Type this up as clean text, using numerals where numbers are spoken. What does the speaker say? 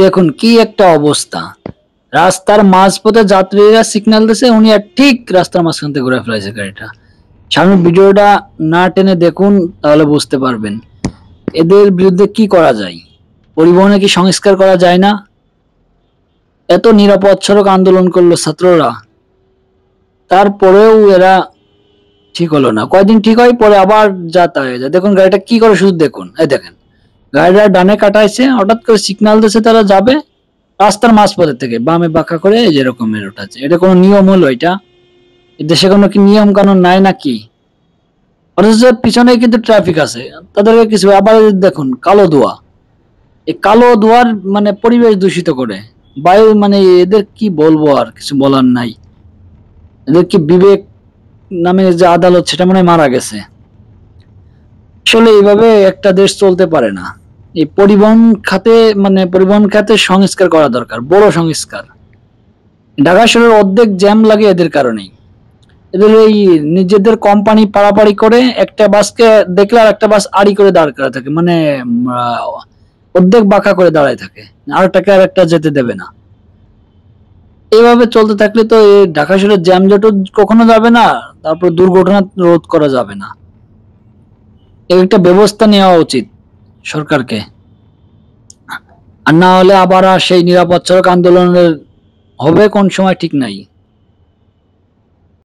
দেখুন কি একটা অবস্থা, রাস্তার মাঝপথে যাত্রীরা সিগন্যাল দিছে, উনি আর ঠিক রাস্তার মাঝখান থেকে ঘুরে ফেলাইছে গাড়িটা। সামনে ভিডিওটা না টেনে দেখুন, তাহলে বুঝতে পারবেন এদের বিরুদ্ধে কি করা যায়। পরিবহনে কি সংস্কার করা যায় না? এত নিরাপদ সড়ক আন্দোলন করলো ছাত্ররা, তারপরেও এরা ঠিক হলো না। কয়দিন ঠিক হয়, পরে আবার যা তা হয়ে যায়। দেখুন গাড়িটা কি করে, শুধু দেখুন, এই দেখেন গাড়িটা ডানে কাটাইছে, হঠাৎ করে সিগন্যাল দিয়েছে তারা যাবে, রাস্তার মাঝপথে থেকে বামে বাঁকা করে যেরকম রোটাচ্ছে। এটা কোনো নিয়ম হলো? এটা দেশে কোনো কি নিয়ম কানুন নাই নাকি? অথচ পিছনে কিন্তু ট্রাফিক আছে, তাদেরকে কিছু। আবার দেখুন কালো ধোঁয়া, এই কালো ধোঁয়ার মানে পরিবেশ দূষিত করে বায়ু, মানে এদের কি বলবো, আর কিছু বলার নাই। এদের কি বিবেক নামে যে আদালত, সেটা মনে হয় মারা গেছে। আসলে এইভাবে একটা দেশ চলতে পারে না। এই পরিবহন খাতে, মানে পরিবহন খাতে সংস্কার করা দরকার, বড় সংস্কার। ঢাকা শহরের অর্ধেক জ্যাম লাগে এদের কারণেই। এদের এই নিজেদের কোম্পানি পাড়াপাড়ি করে একটা বাসকে দেখলে আর একটা বাস আড়ি করে দাঁড় করা থাকে, মানে অর্ধেক বাঁকা করে দাঁড়ায় থাকে, আরেকটাকে আর একটা যেতে দেবে না। এইভাবে চলতে থাকলে তো এই ঢাকা শহরের জ্যামজটও কখনো যাবে না, তারপর দুর্ঘটনা রোধ করা যাবে না। এর একটা ব্যবস্থা নেওয়া উচিত সরকারকে। আর না হলে আবার সেই নিরাপদ সড়ক আন্দোলনের হবে কোন সময় ঠিক নাই।